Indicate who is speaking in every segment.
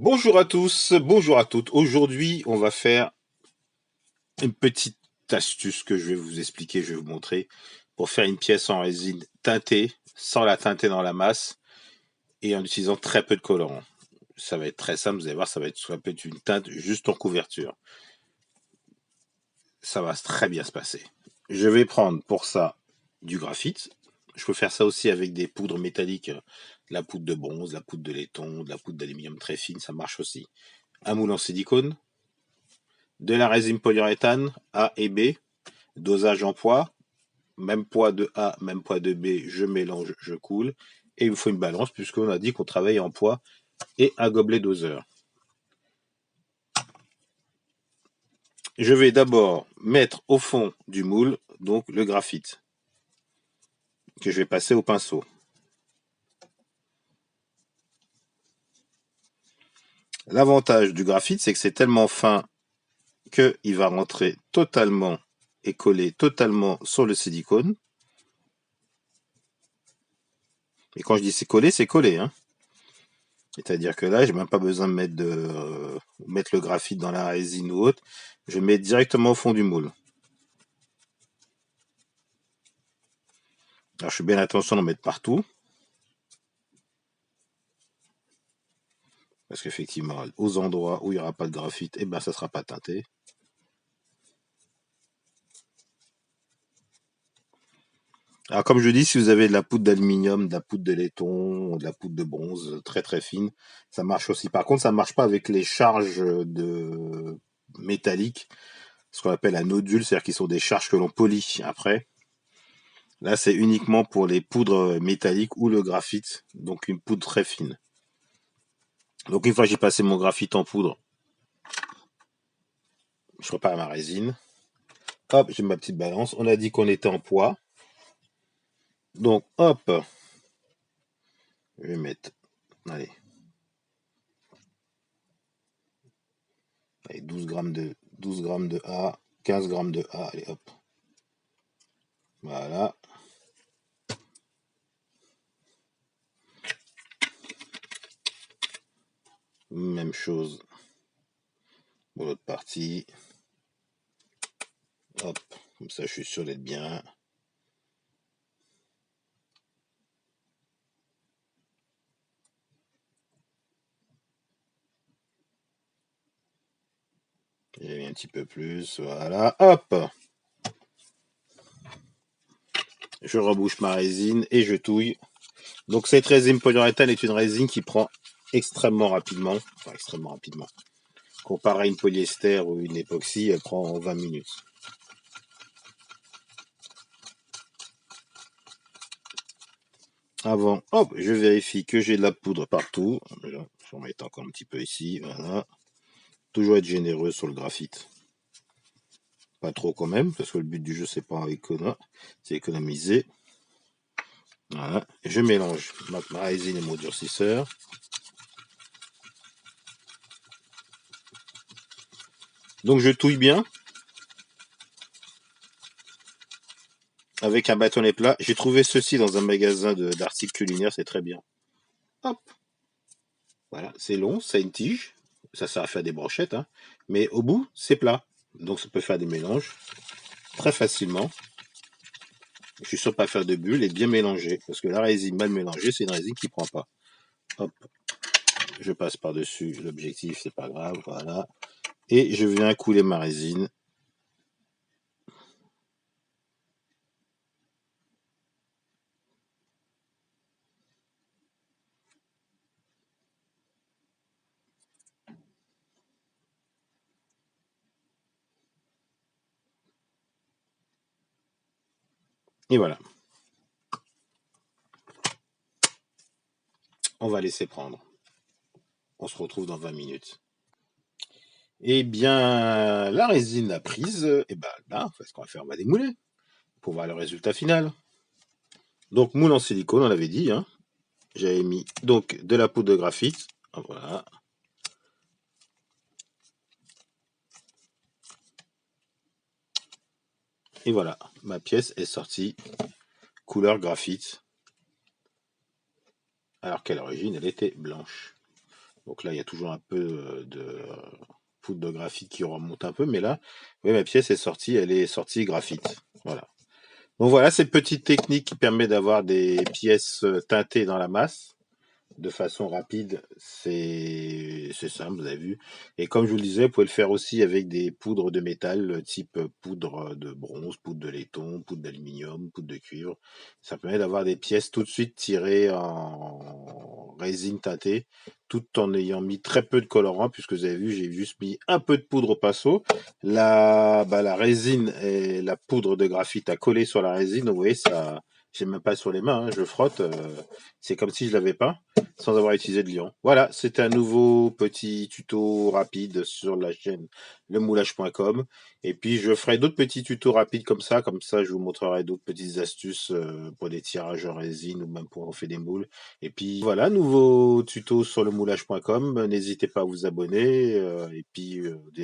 Speaker 1: Bonjour à tous, bonjour à toutes. Aujourd'hui, on va faire une petite astuce que je vais vous expliquer, je vais vous montrer pour faire une pièce en résine teintée, sans la teinter dans la masse et en utilisant très peu de colorant. Ça va être très simple, vous allez voir, ça peut être une teinte juste en couverture. Ça va très bien se passer. Je vais prendre pour ça du graphite. Je peux faire ça aussi avec des poudres métalliques, de la poudre de bronze, de la poudre de laiton, de la poudre d'aluminium très fine, ça marche aussi. Un moule en silicone, de la résine polyuréthane A et B, dosage en poids, même poids de A, même poids de B, je mélange, je coule, et il vous faut une balance puisqu'on a dit qu'on travaille en poids et un gobelet doseur. Je vais d'abord mettre au fond du moule donc le graphite que je vais passer au pinceau. L'avantage du graphite, c'est que c'est tellement fin qu'il va rentrer totalement et coller totalement sur le silicone. Et quand je dis c'est collé, hein. C'est-à-dire que là, j'ai même pas besoin de mettre le graphite dans la résine ou autre. Je mets directement au fond du moule. Alors, je fais bien attention d'en mettre partout. Parce qu'effectivement, aux endroits où il n'y aura pas de graphite, eh ben, ça ne sera pas teinté. Alors, comme je dis, si vous avez de la poudre d'aluminium, de la poudre de laiton, de la poudre de bronze très très fine, ça marche aussi. Par contre, ça ne marche pas avec les charges de métalliques, ce qu'on appelle un nodule, c'est-à-dire qu'ils sont des charges que l'on polit après. Là, c'est uniquement pour les poudres métalliques ou le graphite, donc une poudre très fine. Donc une fois que j'ai passé mon graphite en poudre, je prépare ma résine. Hop, j'ai ma petite balance. On a dit qu'on était en poids. Donc hop, je vais mettre, allez, 12 grammes de A, 15 grammes de A, allez hop. Voilà. Même chose pour l'autre partie. Hop, comme ça je suis sûr d'être bien. J'ai mis un petit peu plus, voilà, hop. Je rebouche ma résine et je touille. Donc cette résine polyuréthane est une résine qui prend extrêmement rapidement, enfin extrêmement rapidement. Comparé à une polyester ou une époxy, elle prend 20 minutes. Avant, hop, je vérifie que j'ai de la poudre partout. Je vais en mettre encore un petit peu ici, voilà. Toujours être généreux sur le graphite. Pas trop quand même, parce que le but du jeu, c'est pas c'est économiser. Voilà, je mélange ma résine et mon durcisseur. Donc je touille bien avec un bâtonnet plat. J'ai trouvé ceci dans un magasin d'articles culinaires, c'est très bien. Hop, voilà, c'est long, ça a une tige, ça sert à faire des brochettes, hein. Mais au bout, c'est plat. Donc ça peut faire des mélanges très facilement. Je suis sûr de pas faire de bulles et bien mélanger. Parce que la résine mal mélangée, c'est une résine qui prend pas. Hop, je passe par-dessus l'objectif, c'est pas grave, voilà. Et je viens couler ma résine. Et voilà. On va laisser prendre. On se retrouve dans 20 minutes. Eh bien, la résine a prise, et ben là, ce qu'on va faire, on va démouler pour voir le résultat final. Donc, moule en silicone, on l'avait dit, hein. J'avais mis donc de la poudre de graphite. Voilà. Et voilà, ma pièce est sortie couleur graphite. Alors qu'à l'origine, elle était blanche. Donc là, il y a toujours un peu de poudre de graphite qui remonte un peu, mais là, oui, ma pièce est sortie, elle est sortie graphite. Voilà. Donc voilà, cette petite technique qui permet d'avoir des pièces teintées dans la masse de façon rapide, c'est simple, vous avez vu. Et comme je vous le disais, vous pouvez le faire aussi avec des poudres de métal, type poudre de bronze, poudre de laiton, poudre d'aluminium, poudre de cuivre. Ça permet d'avoir des pièces tout de suite tirées en résine teintée, tout en ayant mis très peu de colorant, puisque vous avez vu, j'ai juste mis un peu de poudre au pinceau. La résine et la poudre de graphite a collé sur la résine, donc vous voyez, ça, j'ai même pas sur les mains, hein, je frotte, c'est comme si je l'avais pas sans avoir utilisé de liant. Voilà, c'était un nouveau petit tuto rapide sur la chaîne lemoulage.com. Et puis je ferai d'autres petits tutos rapides comme ça je vous montrerai d'autres petites astuces pour des tirages en résine ou même pour on fait des moules. Et puis voilà, nouveau tuto sur lemoulage.com. N'hésitez pas à vous abonner et puis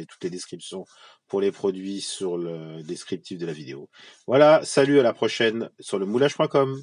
Speaker 1: toutes les descriptions pour les produits sur le descriptif de la vidéo. Voilà, salut à la prochaine sur lemoulage.com.